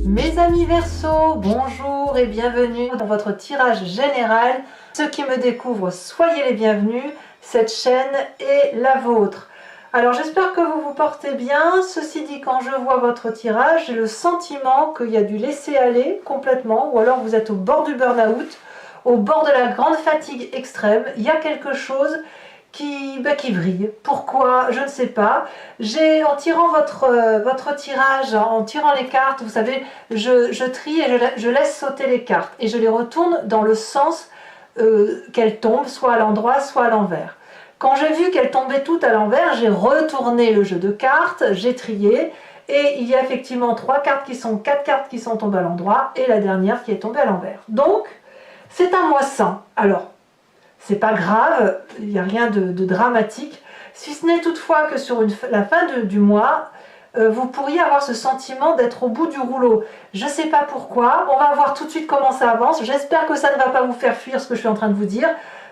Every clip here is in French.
Mes amis Verseau, bonjour et bienvenue dans votre tirage général. Ceux qui me découvrent, soyez les bienvenus, cette chaîne est la vôtre. Alors j'espère que vous vous portez bien. Ceci dit, quand je vois votre tirage, j'ai le sentiment qu'il y a du laisser-aller complètement, ou alors vous êtes au bord du burn-out, au bord de la grande fatigue extrême. Il y a quelque chose qui vrille. Pourquoi? Je ne sais pas. En tirant votre tirage, en tirant les cartes, vous savez, je trie et je laisse sauter les cartes et je les retourne dans le sens qu'elles tombent, soit à l'endroit, soit à l'envers. Quand j'ai vu qu'elles tombaient toutes à l'envers, j'ai retourné le jeu de cartes, j'ai trié et il y a effectivement 4 cartes qui sont tombées à l'endroit et la dernière qui est tombée à l'envers. Donc, c'est un mois sans. Alors, c'est pas grave, il n'y a rien de dramatique, si ce n'est toutefois que sur la fin du mois, vous pourriez avoir ce sentiment d'être au bout du rouleau. Je ne sais pas pourquoi, on va voir tout de suite comment ça avance. J'espère que ça ne va pas vous faire fuir ce que je suis en train de vous dire,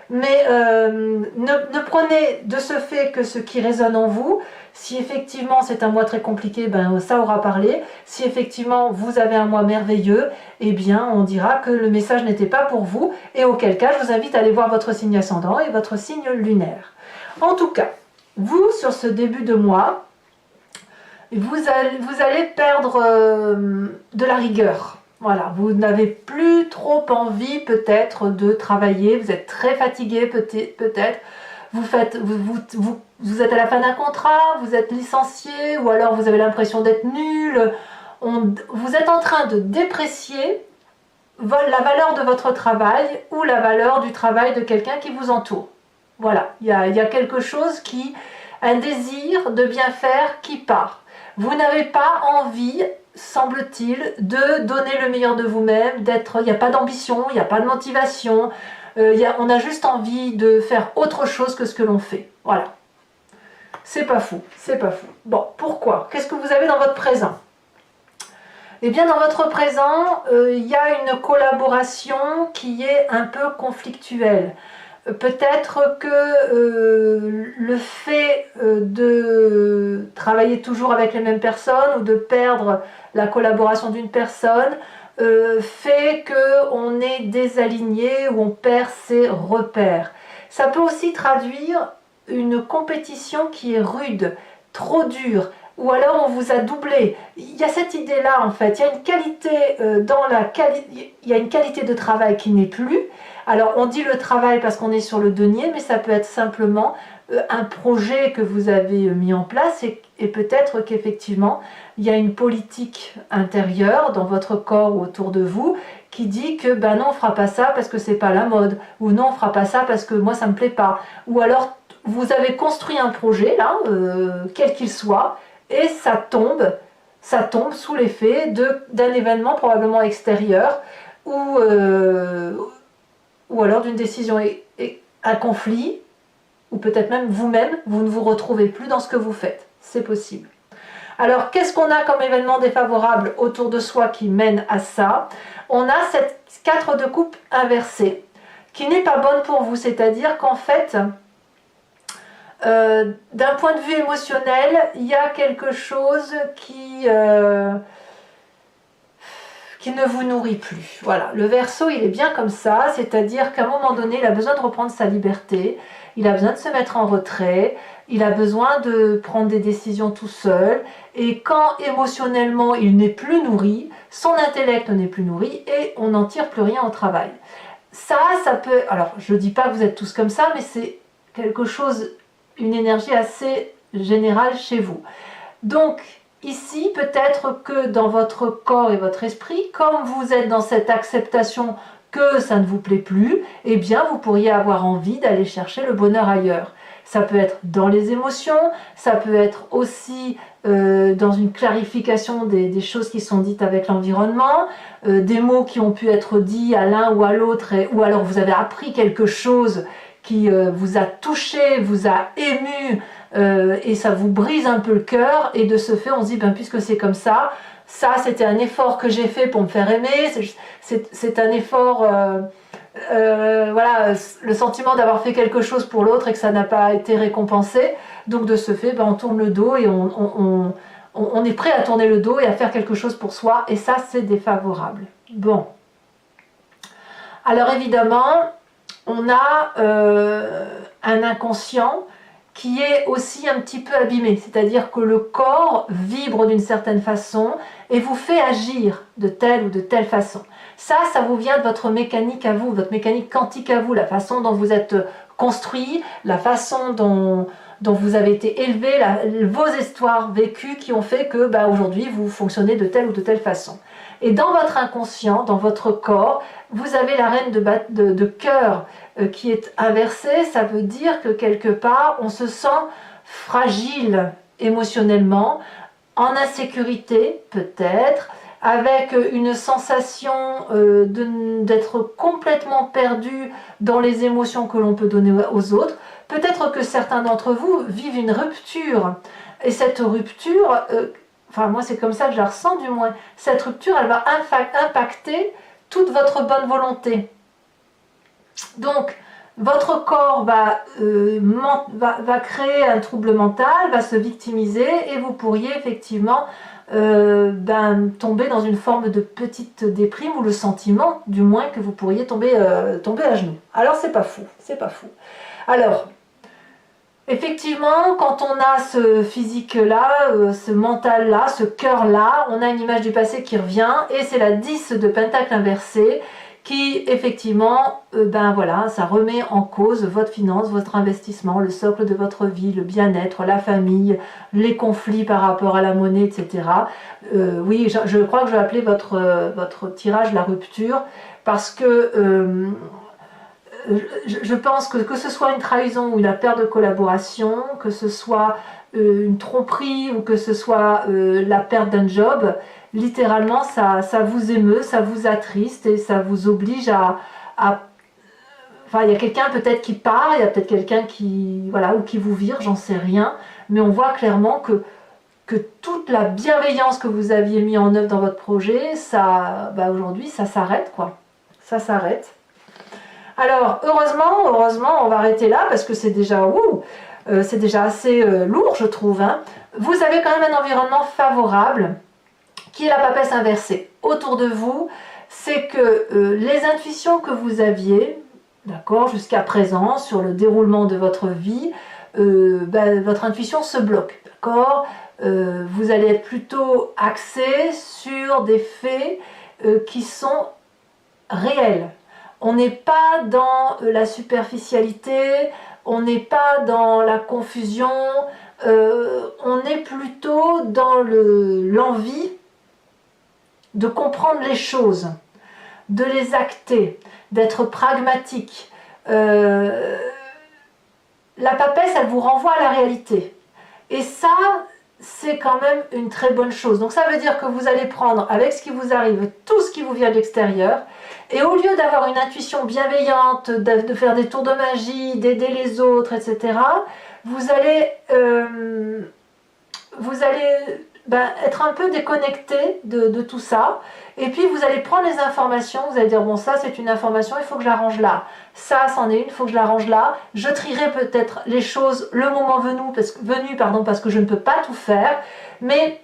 mais ne prenez de ce fait que ce qui résonne en vous. Si effectivement c'est un mois très compliqué, ben ça aura parlé. Si effectivement vous avez un mois merveilleux, eh bien on dira que le message n'était pas pour vous, et auquel cas je vous invite à aller voir votre signe ascendant et votre signe lunaire. En tout cas, vous sur ce début de mois, vous allez perdre de la rigueur. Voilà, vous n'avez plus trop envie peut-être de travailler, vous êtes très fatigué peut-être, vous êtes à la fin d'un contrat, vous êtes licencié, ou alors vous avez l'impression d'être nul, vous êtes en train de déprécier la valeur de votre travail ou la valeur du travail de quelqu'un qui vous entoure. Voilà, il y a quelque chose un désir de bien faire qui part. Vous n'avez pas envie, semble-t-il, de donner le meilleur de vous-même, il n'y a pas d'ambition, il n'y a pas de motivation, on a juste envie de faire autre chose que ce que l'on fait. Voilà. C'est pas fou, c'est pas fou. Bon, pourquoi? Qu'est-ce que vous avez dans votre présent? Eh bien, dans votre présent, il y a une collaboration qui est un peu conflictuelle. Peut-être que le fait de travailler toujours avec les mêmes personnes ou de perdre la collaboration d'une personne fait qu'on est désaligné ou on perd ses repères. Ça peut aussi traduire une compétition qui est rude, trop dure, ou alors on vous a doublé. Il y a cette idée-là en fait, il y a une qualité il y a une qualité de travail qui n'est plus. Alors on dit le travail parce qu'on est sur le denier, mais ça peut être simplement un projet que vous avez mis en place et peut-être qu'effectivement il y a une politique intérieure dans votre corps ou autour de vous qui dit que ben non, on fera pas ça parce que c'est pas la mode, ou non, on fera pas ça parce que moi ça me plaît pas, ou alors vous avez construit un projet là, quel qu'il soit, et ça tombe sous l'effet d'un événement probablement extérieur ou alors d'une décision, un conflit, ou peut-être même vous-même, vous ne vous retrouvez plus dans ce que vous faites. C'est possible. Alors, qu'est-ce qu'on a comme événement défavorable autour de soi qui mène à ça? On a cette 4 de coupe inversée, qui n'est pas bonne pour vous, c'est-à-dire qu'en fait, d'un point de vue émotionnel, il y a quelque chose qui ne vous nourrit plus. Voilà, le Verseau, il est bien comme ça, c'est-à-dire qu'à un moment donné, il a besoin de reprendre sa liberté, il a besoin de se mettre en retrait, il a besoin de prendre des décisions tout seul, et quand émotionnellement il n'est plus nourri, son intellect n'est plus nourri, et on n'en tire plus rien au travail. Ça peut... Alors, je ne dis pas que vous êtes tous comme ça, mais c'est quelque chose, une énergie assez générale chez vous. Donc, ici, peut-être que dans votre corps et votre esprit, comme vous êtes dans cette acceptation que ça ne vous plaît plus, eh bien, vous pourriez avoir envie d'aller chercher le bonheur ailleurs. Ça peut être dans les émotions, ça peut être aussi dans une clarification des choses qui sont dites avec l'environnement, des mots qui ont pu être dits à l'un ou à l'autre, ou alors vous avez appris quelque chose qui vous a touché, vous a ému, et ça vous brise un peu le cœur, et de ce fait on se dit, ben, puisque c'est comme ça c'était un effort que j'ai fait pour me faire aimer, c'est un effort, voilà, le sentiment d'avoir fait quelque chose pour l'autre et que ça n'a pas été récompensé, donc de ce fait ben, on tourne le dos et on on est prêt à tourner le dos et à faire quelque chose pour soi, et ça c'est défavorable. Bon. Alors évidemment, on a un inconscient qui est aussi un petit peu abîmé, c'est-à-dire que le corps vibre d'une certaine façon et vous fait agir de telle ou de telle façon. Ça vous vient de votre mécanique à vous, votre mécanique quantique à vous, la façon dont vous êtes construit, la façon dont vous avez été élevé, vos histoires vécues qui ont fait que aujourd'hui vous fonctionnez de telle ou de telle façon. Et dans votre inconscient, dans votre corps, vous avez la reine de cœur qui est inversée. Ça veut dire que quelque part, on se sent fragile émotionnellement, en insécurité peut-être, avec une sensation d'être complètement perdu dans les émotions que l'on peut donner aux autres. Peut-être que certains d'entre vous vivent une rupture. Et cette rupture... enfin moi c'est comme ça que je la ressens du moins, cette rupture elle va impacter toute votre bonne volonté. Donc votre corps va créer un trouble mental, va se victimiser et vous pourriez effectivement tomber dans une forme de petite déprime ou le sentiment du moins que vous pourriez tomber à genoux. Alors c'est pas fou, c'est pas fou. Alors effectivement, quand on a ce physique-là, ce mental-là, ce cœur-là, on a une image du passé qui revient et c'est la 10 de pentacle inversé qui, effectivement, voilà, ça remet en cause votre finance, votre investissement, le socle de votre vie, le bien-être, la famille, les conflits par rapport à la monnaie, etc. Oui, je crois que je vais appeler votre tirage la rupture parce que... je pense que ce soit une trahison ou une perte de collaboration, que ce soit une tromperie ou que ce soit la perte d'un job, littéralement ça vous émeut, ça vous attriste et ça vous oblige à enfin il y a quelqu'un peut-être qui part, il y a peut-être quelqu'un qui voilà ou qui vous vire, j'en sais rien, mais on voit clairement que toute la bienveillance que vous aviez mis en œuvre dans votre projet, ça aujourd'hui ça s'arrête quoi, ça s'arrête. Alors, heureusement, on va arrêter là parce que c'est déjà assez lourd, je trouve. Hein. Vous avez quand même un environnement favorable qui est la papesse inversée. Autour de vous, c'est que les intuitions que vous aviez, d'accord, jusqu'à présent, sur le déroulement de votre vie, votre intuition se bloque, d'accord. Vous allez être plutôt axé sur des faits qui sont réels. On n'est pas dans la superficialité, on n'est pas dans la confusion, on est plutôt dans l'envie de comprendre les choses, de les acter, d'être pragmatique. La papesse, elle vous renvoie à la réalité. Et ça, c'est quand même une très bonne chose. Donc ça veut dire que vous allez prendre avec ce qui vous arrive, tout ce qui vous vient de l'extérieur, et au lieu d'avoir une intuition bienveillante, de faire des tours de magie, d'aider les autres, etc., vous allez être un peu déconnecté de tout ça, et puis vous allez prendre les informations, vous allez dire bon ça c'est une information, il faut que je la range là, ça c'en est une, il faut que je la range là, je trierai peut-être les choses le moment venu, parce que je ne peux pas tout faire, mais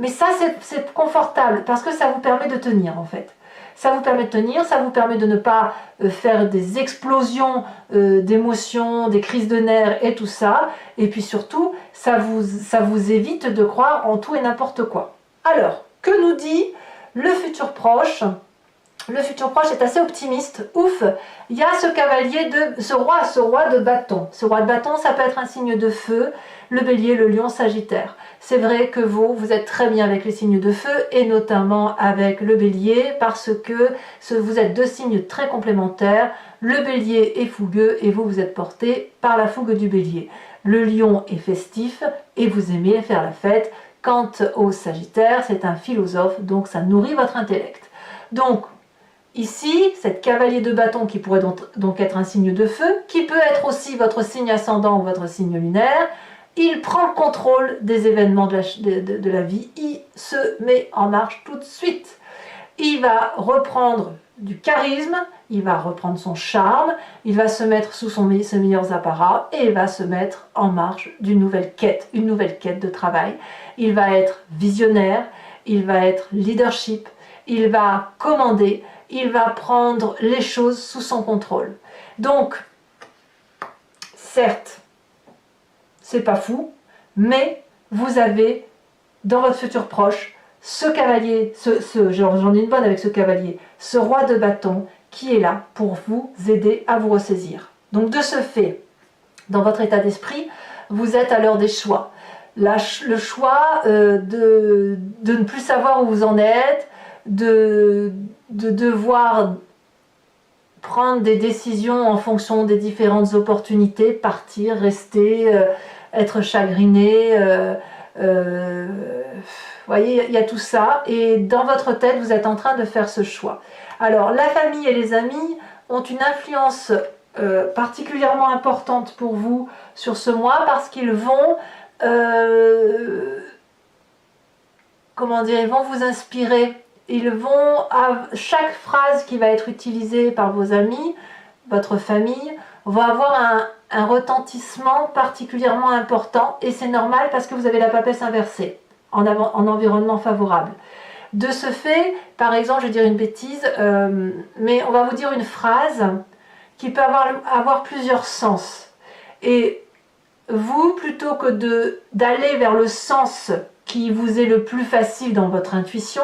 ça c'est confortable, parce que ça vous permet de tenir en fait. Ça vous permet de tenir, ça vous permet de ne pas faire des explosions d'émotions, des crises de nerfs et tout ça. Et puis surtout, ça vous évite de croire en tout et n'importe quoi. Alors, que nous dit le futur proche? Le futur proche est assez optimiste. Ouf, il y a ce roi de bâton. Ce roi de bâton, ça peut être un signe de feu, le bélier, le lion, sagittaire. C'est vrai que vous êtes très bien avec les signes de feu et notamment avec le bélier parce que vous êtes deux signes très complémentaires. Le bélier est fougueux et vous êtes porté par la fougue du bélier. Le lion est festif et vous aimez faire la fête. Quant au sagittaire, c'est un philosophe, donc ça nourrit votre intellect. Donc, ici, cette cavalier de bâton qui pourrait donc être un signe de feu, qui peut être aussi votre signe ascendant ou votre signe lunaire, il prend le contrôle des événements de la vie, il se met en marche tout de suite. Il va reprendre du charisme, il va reprendre son charme, il va se mettre sous ses meilleurs apparats et il va se mettre en marche d'une nouvelle quête, une nouvelle quête de travail. Il va être visionnaire, il va être leadership, il va commander, il va prendre les choses sous son contrôle. Donc, certes, c'est pas fou, mais vous avez dans votre futur proche ce cavalier, j'en ai une bonne avec ce cavalier, ce roi de bâton qui est là pour vous aider à vous ressaisir. Donc de ce fait, dans votre état d'esprit, vous êtes à l'heure des choix. Le choix de ne plus savoir où vous en êtes, de devoir prendre des décisions en fonction des différentes opportunités, partir, rester, être chagriné, vous voyez, il y a tout ça, et dans votre tête, vous êtes en train de faire ce choix. Alors, la famille et les amis ont une influence particulièrement importante pour vous sur ce mois, parce qu'ils vont, comment dire, ils vont vous inspirer. Ils vont, chaque phrase qui va être utilisée par vos amis, votre famille, va avoir un retentissement particulièrement important, et c'est normal parce que vous avez la papesse inversée en environnement favorable. De ce fait, par exemple, je vais dire une bêtise, mais on va vous dire une phrase qui peut avoir plusieurs sens. Et vous, plutôt que d'aller vers le sens qui vous est le plus facile dans votre intuition,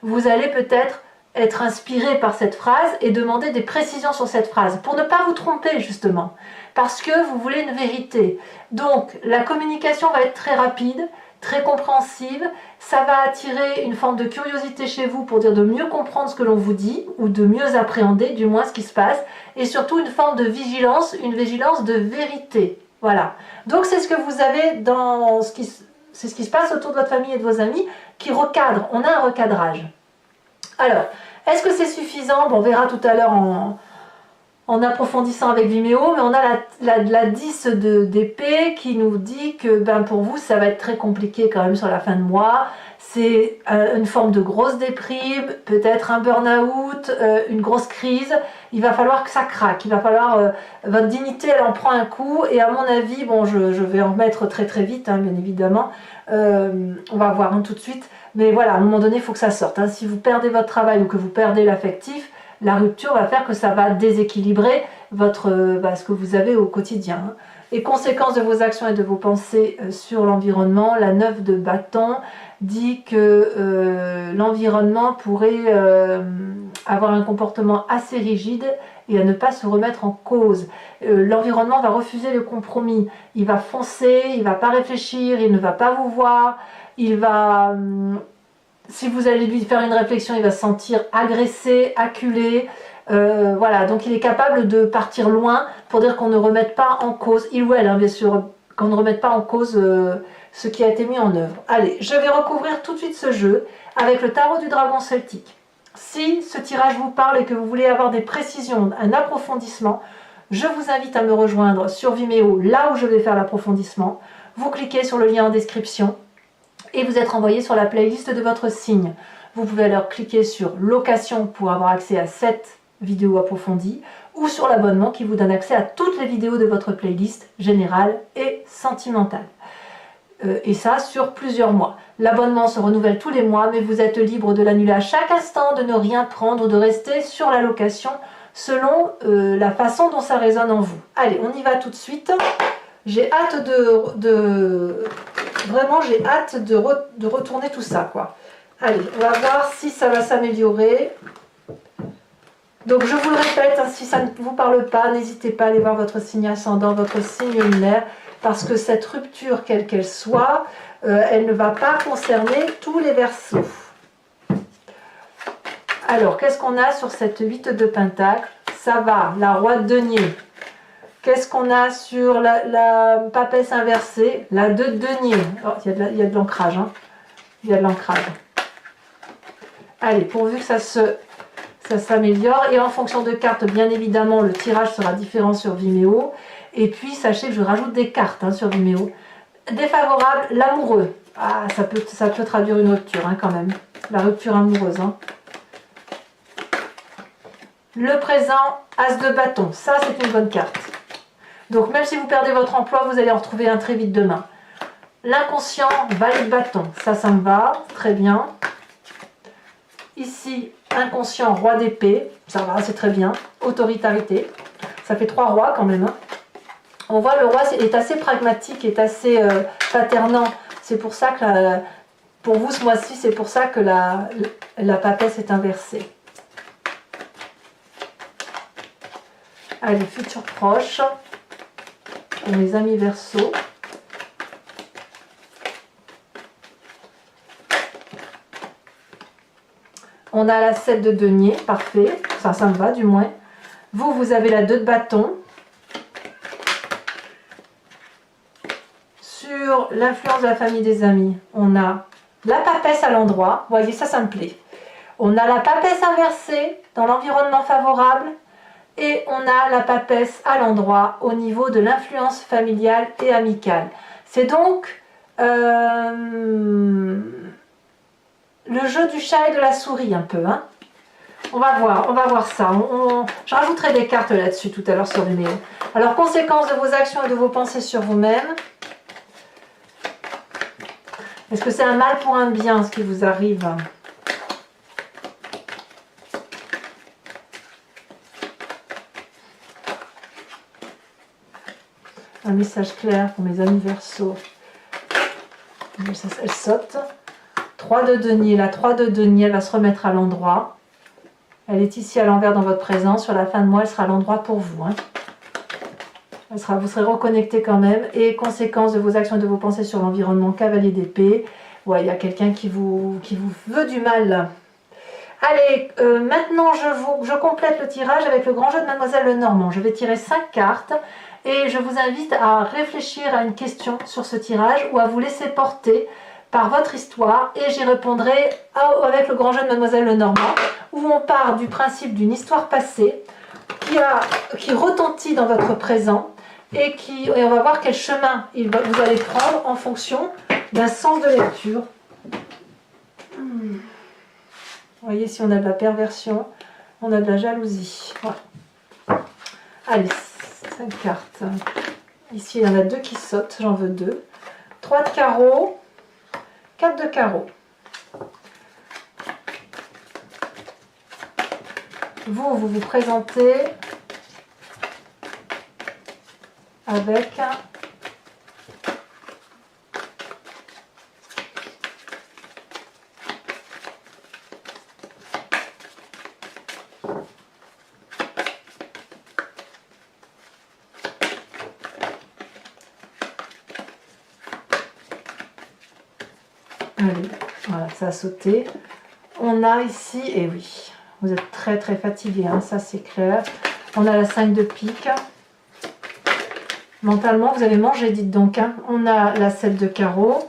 vous allez peut-être être inspiré par cette phrase et demander des précisions sur cette phrase, pour ne pas vous tromper justement, parce que vous voulez une vérité. Donc la communication va être très rapide, très compréhensive, ça va attirer une forme de curiosité chez vous pour dire de mieux comprendre ce que l'on vous dit, ou de mieux appréhender du moins ce qui se passe, et surtout une forme de vigilance, une vigilance de vérité. Voilà. Donc c'est ce que vous avez dans c'est ce qui se passe autour de votre famille et de vos amis qui recadre. On a un recadrage. Alors, est-ce que c'est suffisant? Bon, on verra tout à l'heure en approfondissant avec Vimeo, mais on a la 10 d'épée qui nous dit que pour vous, ça va être très compliqué quand même sur la fin de mois. C'est une forme de grosse déprime, peut-être un burn-out, une grosse crise. Il va falloir que ça craque, il va falloir... votre dignité, elle en prend un coup, et à mon avis, bon, je vais en remettre très très vite, hein, bien évidemment. On va voir tout de suite. Mais voilà, à un moment donné, il faut que ça sorte. Hein. Si vous perdez votre travail ou que vous perdez l'affectif, la rupture va faire que ça va déséquilibrer ce que vous avez au quotidien. Hein. Et conséquence de vos actions et de vos pensées sur l'environnement, la 9 de bâton dit que l'environnement pourrait avoir un comportement assez rigide et à ne pas se remettre en cause. L'environnement va refuser le compromis. Il va foncer, il ne va pas réfléchir, il ne va pas vous voir, il va... si vous allez lui faire une réflexion, il va se sentir agressé, acculé. Voilà, donc il est capable de partir loin pour dire qu'on ne remette pas en cause, il ou elle, hein, bien sûr, qu'on ne remette pas en cause ce qui a été mis en œuvre. Allez, je vais recouvrir tout de suite ce jeu avec le tarot du dragon celtique. Si ce tirage vous parle et que vous voulez avoir des précisions, un approfondissement, je vous invite à me rejoindre sur Vimeo, là où je vais faire l'approfondissement. Vous cliquez sur le lien en description et vous êtes renvoyé sur la playlist de votre signe. Vous pouvez alors cliquer sur location pour avoir accès à cette vidéo approfondie ou sur l'abonnement qui vous donne accès à toutes les vidéos de votre playlist générale et sentimentale. Et ça sur plusieurs mois. L'abonnement se renouvelle tous les mois, mais vous êtes libre de l'annuler à chaque instant, de ne rien prendre, de rester sur la location selon la façon dont ça résonne en vous. Allez, on y va tout de suite. J'ai hâte vraiment, j'ai hâte de retourner tout ça, quoi. Allez, on va voir si ça va s'améliorer. Donc je vous le répète, hein, si ça ne vous parle pas, n'hésitez pas à aller voir votre signe ascendant, votre signe lunaire, parce que cette rupture, quelle qu'elle soit, elle ne va pas concerner tous les Verseaux. Alors, qu'est-ce qu'on a sur cette 8 de Pentacle? Ça va, la roi de denier. Qu'est-ce qu'on a sur la papesse inversée? La 2 de denier. Oh, il y a de l'ancrage. Hein. Il y a de l'ancrage. Allez, pourvu que ça s'améliore. Et en fonction de cartes, bien évidemment, le tirage sera différent sur Vimeo. Et puis, sachez que je rajoute des cartes hein, sur Vimeo. Défavorable, l'amoureux. Ah, ça peut traduire une rupture hein, quand même. La rupture amoureuse. Hein. Le présent, as de bâton. Ça, c'est une bonne carte. Donc, même si vous perdez votre emploi, vous allez en retrouver un très vite demain. L'inconscient, valet de bâton. Ça me va. Très bien. Ici, inconscient, roi d'épée. Ça va, c'est très bien. Autoritarité. Ça fait 3 rois quand même. Hein. On voit le roi est assez pragmatique, est assez paternant. C'est pour ça que, pour vous ce mois-ci, c'est pour ça que la papesse est inversée. Allez, futur proche. Pour mes amis Verseau. On a la 7 de denier, parfait. Ça me va du moins. Vous avez la 2 de bâton. Sur l'influence de la famille des amis, on a la papesse à l'endroit. Vous voyez, ça me plaît. On a la papesse inversée dans l'environnement favorable. Et on a la papesse à l'endroit au niveau de l'influence familiale et amicale. C'est donc le jeu du chat et de la souris un peu. Hein. On va voir ça. Je rajouterai des cartes là-dessus tout à l'heure sur Vimeo. Alors, conséquences de vos actions et de vos pensées sur vous-même. Est-ce que c'est un mal pour un bien ce qui vous arrive ? Un message clair pour mes amis Verseau. Elle saute. 3 de denier. La 3 de denier, elle va se remettre à l'endroit. Elle est ici à l'envers dans votre présence. Sur la fin de mois, elle sera à l'endroit pour vous. Hein. Vous serez reconnecté quand même. Et conséquence de vos actions et de vos pensées sur l'environnement, cavalier d'épée. Ouais, il y a quelqu'un qui vous veut du mal. Allez, maintenant je complète le tirage avec le grand jeu de Mademoiselle Lenormand. Je vais tirer 5 cartes. Et je vous invite à réfléchir à une question sur ce tirage ou à vous laisser porter par votre histoire et j'y répondrai avec le grand jeu de Mademoiselle Lenormand où on part du principe d'une histoire passée qui retentit dans votre présent et on va voir quel chemin vous allez prendre en fonction d'un sens de lecture. Vous voyez, si on a de la perversion, on a de la jalousie. Voilà. Allez. 5 cartes. Ici, il y en a 2 qui sautent. J'en veux 2. 3 de carreau. 4 de carreau. Vous vous présentez avec allez, voilà, ça a sauté. On a ici, et oui, vous êtes très très fatigué, hein, ça c'est clair. On a la 5 de pique. Mentalement, vous avez mangé, dites donc. Hein. On a la 7 de carreau.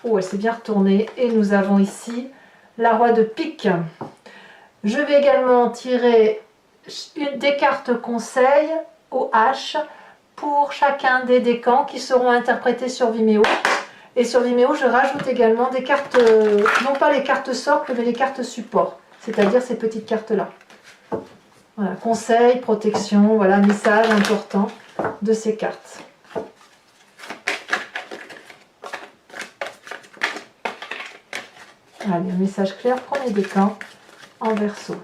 Oh, elle s'est bien retournée. Et nous avons ici la roi de pique. Je vais également tirer des cartes conseils au H pour chacun des décans qui seront interprétés sur Vimeo. Et sur Vimeo, je rajoute également des cartes, non pas les cartes socles, mais les cartes support, c'est-à-dire ces petites cartes-là. Voilà, conseils, protection, voilà, message important de ces cartes. Allez, un message clair, premier décan en Verseau.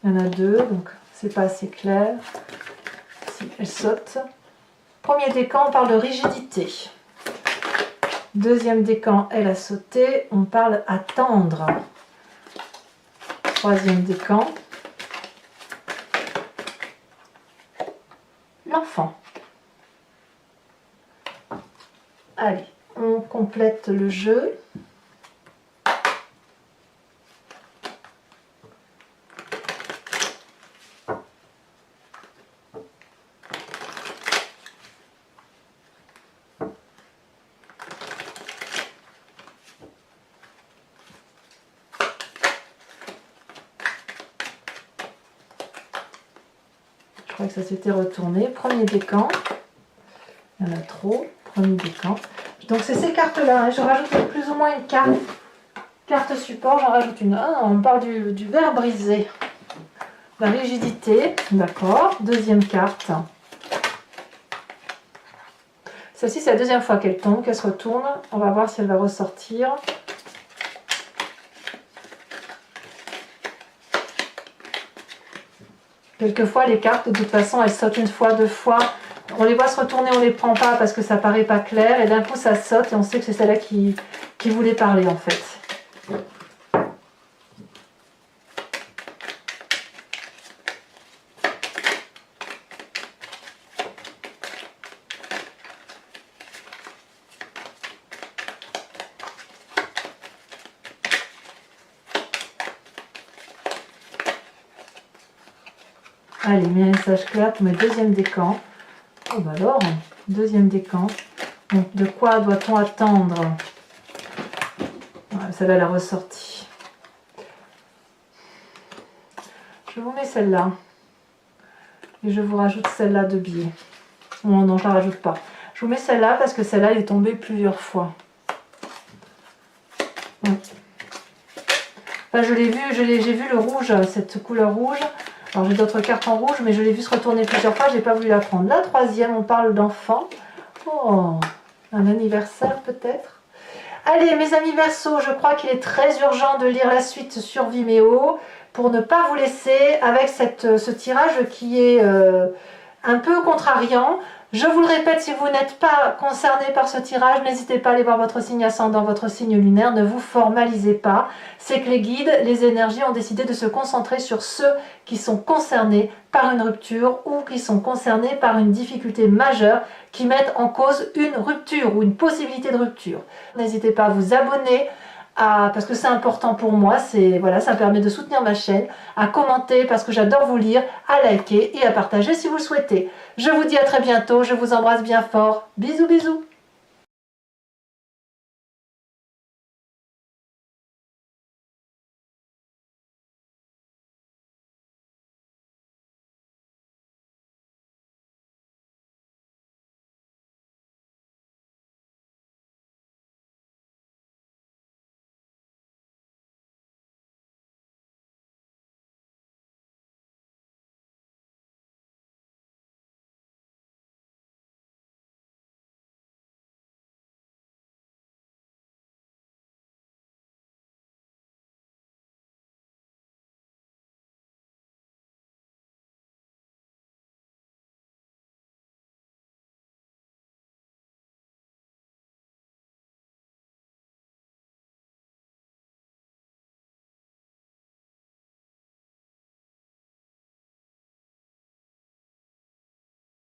Il y en a 2, donc c'est pas assez clair. Si, elle saute. Premier décan, on parle de rigidité. Deuxième décan, elle a sauté. On parle attendre. Troisième décan. L'enfant. Allez, on complète le jeu. Je crois que ça s'était retourné. Premier décan. Il y en a trop. Premier décan. Donc c'est ces cartes-là, hein. Je rajoute plus ou moins une carte support, j'en rajoute une. Ah, on parle du verre brisé. La rigidité, d'accord. Deuxième carte. Celle-ci, c'est la deuxième fois qu'elle tombe, qu'elle se retourne. On va voir si elle va ressortir. Quelquefois, les cartes, de toute façon, elles sautent une fois, deux fois. On les voit se retourner, on les prend pas parce que ça paraît pas clair. Et d'un coup, ça saute et on sait que c'est celle-là qui voulait parler, en fait. Allez, mes messages clairs pour mes deuxièmes décans. Oh bah alors, deuxième décan. Donc, de quoi doit-on attendre? Voilà, celle-là, elle a ressorti. Je vous mets celle-là. Et je vous rajoute celle-là de biais. Non, non, je ne la rajoute pas. Je vous mets celle-là parce que celle-là, elle est tombée plusieurs fois. Ouais. Enfin, je l'ai vu, j'ai vu le rouge, cette couleur rouge. Alors j'ai d'autres cartes en rouge, mais je l'ai vu se retourner plusieurs fois, j'ai pas voulu la prendre. La troisième, on parle d'enfant. Oh, un anniversaire peut-être. Allez, mes amis Verseaux, je crois qu'il est très urgent de lire la suite sur Vimeo pour ne pas vous laisser avec ce tirage qui est un peu contrariant. Je vous le répète, si vous n'êtes pas concerné par ce tirage, n'hésitez pas à aller voir votre signe ascendant, votre signe lunaire, ne vous formalisez pas. C'est que les guides, les énergies ont décidé de se concentrer sur ceux qui sont concernés par une rupture ou qui sont concernés par une difficulté majeure qui mettent en cause une rupture ou une possibilité de rupture. N'hésitez pas à vous abonner, parce que c'est important pour moi, voilà, ça me permet de soutenir ma chaîne, à commenter parce que j'adore vous lire, à liker et à partager si vous le souhaitez. Je vous dis à très bientôt, je vous embrasse bien fort, bisous bisous.